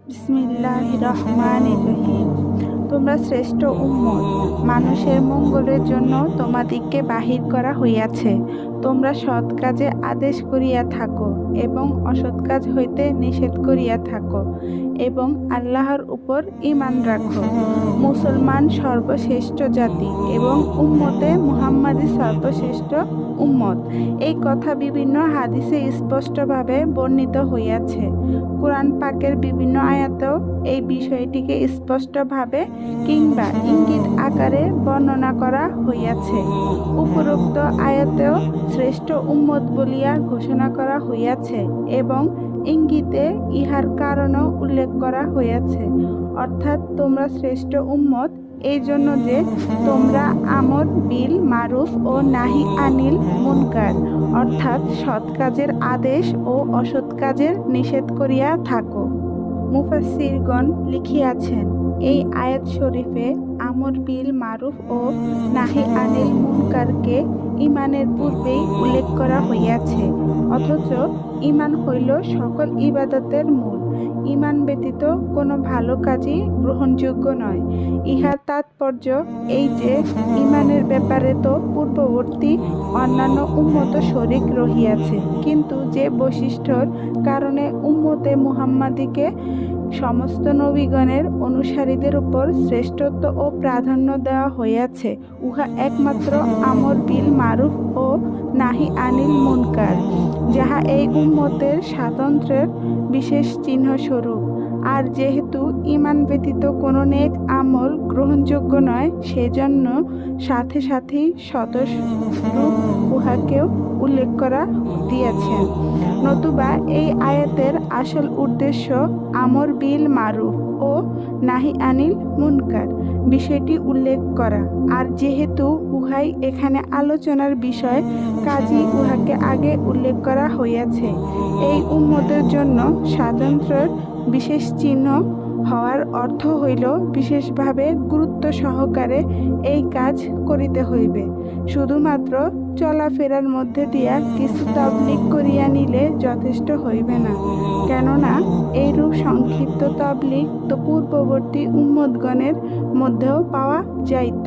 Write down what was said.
বিসমিল্লাহির রহমানির রহিম। তোমরা শ্রেষ্ঠ উম্মত, মানুষের মঙ্গলের জন্য তোমাদিগকে বাহির করা হইয়াছে। তোমরা সৎ কাজে আদেশ করিয়া থাকো এবং অসৎ কাজ হইতে নিষেধ করিয়া থাকো এবং আল্লাহর উপর ঈমান রাখো। মুসলমান সর্বশ্রেষ্ঠ জাতি এবং উম্মতে মুহাম্মাদি সর্বশ্রেষ্ঠ উম্মত। এই কথা বিভিন্ন হাদিসে স্পষ্টভাবে বর্ণিত হইয়াছে। কোরআন পাকের বিভিন্ন আয়াতেও এই বিষয়টিকে স্পষ্টভাবে কিংবা ইঙ্গিত আকারে বর্ণনা করা হইয়াছে। উপরোক্ত আয়াতেও শ্রেষ্ঠ উম্মত বলিয়া ঘোষণা করা হইয়াছে এবং ইঙ্গিতে ইহার কারণও উল্লেখ করা হইয়াছে, অর্থাৎ তোমরা শ্রেষ্ঠ উম্মত এই জন্য যে তোমরা আমর বিল মারুফ ও নাহি আনিল মুনকার অর্থাৎ সৎ কাজের আদেশ ও অসৎ কাজের নিষেধ করিয়া থাকো। মুফাসসিরগণ লিখিয়াছেন, এই আয়াত শরীফে আমর বিল মারুফ ও নাহি আনিল মুনকারকে ঈমানের পূর্বেই উল্লেখ করা হইয়াছে, অথচ ঈমান হইল সকল ইবাদতের মূল। ঈমান ব্যতীত কোনো ভালো কাজই গ্রহণযোগ্য নয়। ইহার তাৎপর্য এই যে ঈমানের ব্যাপারে তো পূর্ববর্তী অন্যান্য উম্মত শরীক রহিয়াছে, কিন্তু যে বৈশিষ্ট্যর কারণে উম্মতে মুহাম্মাদিকে সমস্ত নবীগণের অনুসারীদের উপর শ্রেষ্ঠত্ব ও প্রাধান্য দেওয়া হইয়াছে, উহা একমাত্র আমর বিল মারুফ ও নাহি আনিল মুনকার, যাহা এই উম্মতের স্বাতন্ত্র্যের বিশেষ চিহ্নস্বরূপ। আর যেহেতু ঈমান ব্যতীত কোনো নেক আমল গ্রহণযোগ্য নয়, সেজন্য সাথে সাথেই শতরূপ উহাকেও উল্লেখ করা দিয়েছেন। নতুবা এই আয়াতের আসল উদ্দেশ্য আমর বিল মারুফ ও নাহি আনিল মুনকার বিষয়টি উল্লেখ করা, আর যেহেতু উহাই এখানে আলোচনার বিষয়, কাজেই উহাকে আগে উল্লেখ করা হইয়াছে। এই উম্মতের জন্য স্বাতন্ত্র্যের বিশেষ চিহ্ন হওয়ার অর্থ হইল বিশেষভাবে গুরুত্ব সহকারে এই কাজ করিতে হইবে। শুধুমাত্র চলাফেরার মধ্যে দিয়া কিছু তাবলীগ করিয়া নিলে যথেষ্ট হইবে না, কেননা এইরূপ সংক্ষিপ্ত তাবলীগ তো পূর্ববর্তী উম্মতগণের মধ্যেও পাওয়া যাইত।